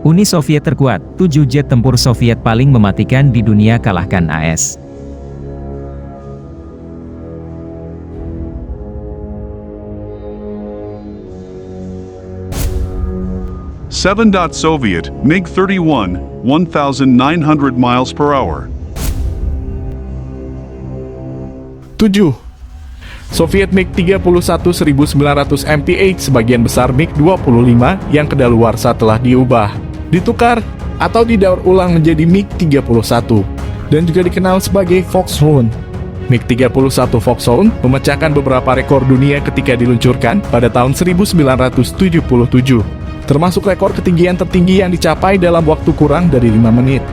Uni Soviet terkuat, 7 jet tempur Soviet paling mematikan di dunia kalahkan AS. Seven. Soviet MiG-31, 1,900 miles per hour. 7. Soviet MiG-31 1900 mph, sebagian besar MiG-25 yang kedaluarsa telah diubah, ditukar, atau didaur ulang menjadi MiG-31, dan juga dikenal sebagai Foxhound. MiG-31 Foxhound memecahkan beberapa rekor dunia ketika diluncurkan pada tahun 1977, termasuk rekor ketinggian tertinggi yang dicapai dalam waktu kurang dari 5 menit.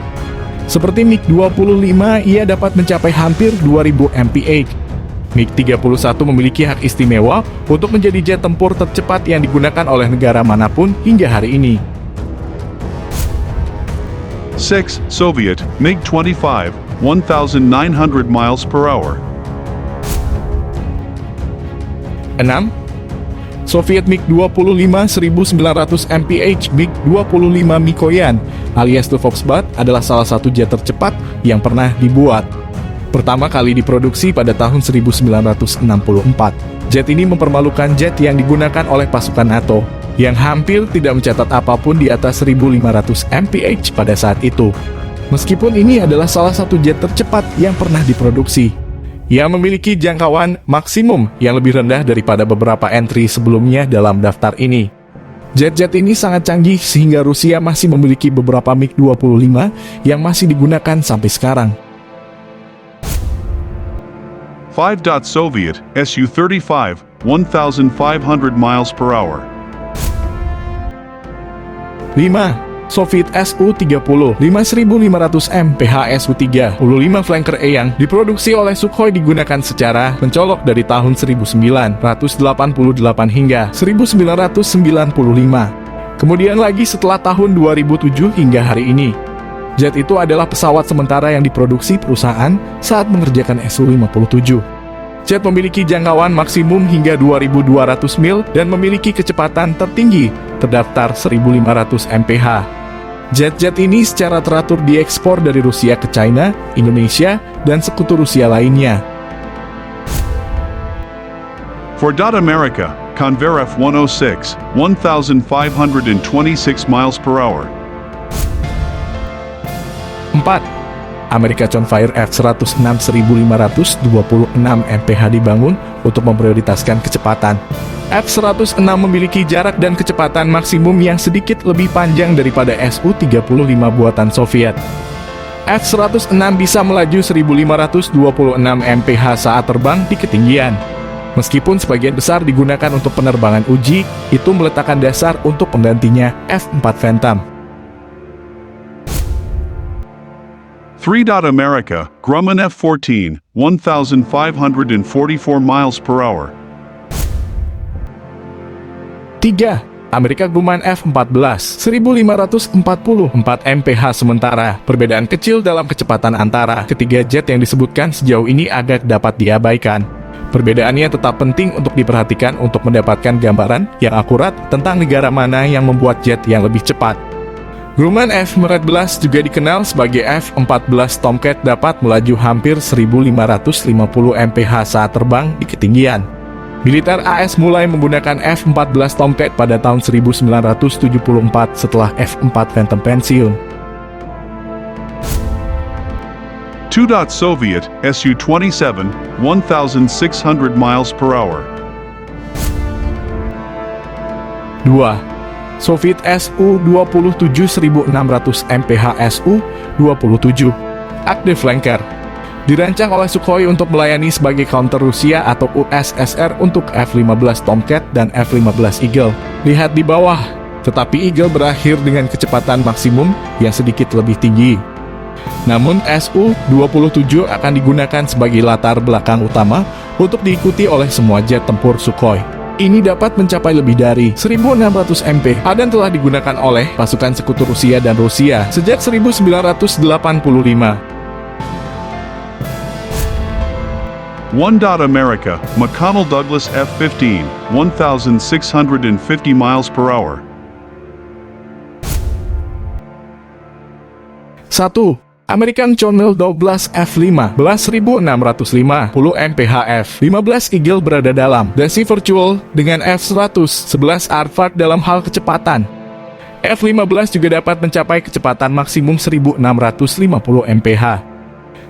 Seperti MiG-25, ia dapat mencapai hampir 2000 mph. MiG-31 memiliki hak istimewa untuk menjadi jet tempur tercepat yang digunakan oleh negara manapun hingga hari ini. 6. Soviet MiG-25, 1,900 miles per hour. 6. Soviet MiG-25 1900 mph MiG-25 Mikoyan alias The Foxbat adalah salah satu jet tercepat yang pernah dibuat. Pertama kali diproduksi pada tahun 1964. Jet ini mempermalukan jet yang digunakan oleh pasukan NATO, yang hampir tidak mencatat apapun di atas 1.500 mph pada saat itu. Meskipun ini adalah salah satu jet tercepat yang pernah diproduksi, ia memiliki jangkauan maksimum yang lebih rendah daripada beberapa entry sebelumnya dalam daftar ini. Jet-jet ini sangat canggih sehingga Rusia masih memiliki beberapa MiG-25 yang masih digunakan sampai sekarang. 5. Soviet Su-35, 1,500 miles per hour. 5. Soviet Su-30 5.500 mph Su-35 flanker E yang diproduksi oleh Sukhoi digunakan secara mencolok dari tahun 1988 hingga 1995. Kemudian lagi setelah tahun 2007 hingga hari ini. Jet itu adalah pesawat sementara yang diproduksi perusahaan saat mengerjakan Su-57. Jet memiliki jangkauan maksimum hingga 2.200 mil dan memiliki kecepatan tertinggi terdaftar 1.500 mph. Jet-jet ini secara teratur diekspor dari Rusia ke China, Indonesia, dan sekutu Rusia lainnya. For America, Convair F-106, 1,526 miles per hour. 4. Amerika Convair F-106 1.526 mph dibangun untuk memprioritaskan kecepatan. F-106 memiliki jarak dan kecepatan maksimum yang sedikit lebih panjang daripada Su-35 buatan Soviet. F-106 bisa melaju 1.526 mph saat terbang di ketinggian. Meskipun sebagian besar digunakan untuk penerbangan uji, itu meletakkan dasar untuk penggantinya F-4 Phantom. 3. America Grumman F-14, 1,544 miles per hour. 3. Amerika Grumman F-14 1.544 mph sementara. Perbedaan kecil dalam kecepatan antara ketiga jet yang disebutkan sejauh ini agak dapat diabaikan. Perbedaannya tetap penting untuk diperhatikan untuk mendapatkan gambaran yang akurat tentang negara mana yang membuat jet yang lebih cepat. Grumman F-14 juga dikenal sebagai F-14 Tomcat, dapat melaju hampir 1.550 mph saat terbang di ketinggian. Militer AS mulai menggunakan F-14 Tomcat pada tahun 1974 setelah F-4 Phantom pensiun. 2. Soviet Su-27, 1,600 miles per hour. 2. Soviet Su-27 1.600 mph Su-27 Active Flanker dirancang oleh Sukhoi untuk melayani sebagai counter Rusia atau USSR untuk F-15 Tomcat dan F-15 Eagle. Lihat di bawah, tetapi Eagle berakhir dengan kecepatan maksimum yang sedikit lebih tinggi. Namun Su-27 akan digunakan sebagai latar belakang utama untuk diikuti oleh semua jet tempur Sukhoi. Ini dapat mencapai lebih dari 1.600 mph dan telah digunakan oleh pasukan sekutu Rusia dan Rusia sejak 1985. 1. America McConnell Douglas F-15, 1,650 miles per hour. 1. American Channel Douglas F-5 11.650 mph 15 Eagle berada dalam dasi virtual dengan F-100 11 Harvard dalam hal kecepatan. F-15 juga dapat mencapai kecepatan maksimum 1.650 mph.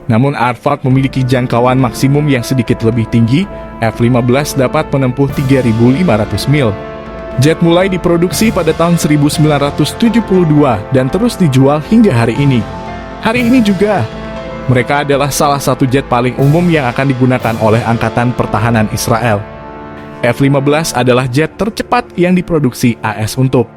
Namun Harvard memiliki jangkauan maksimum yang sedikit lebih tinggi. F-15 dapat menempuh 3.500 mil. Jet mulai diproduksi pada tahun 1972 dan terus dijual hingga hari ini. Hari ini juga, mereka adalah salah satu jet paling umum yang akan digunakan oleh Angkatan Pertahanan Israel. F-15 adalah jet tercepat yang diproduksi AS untuk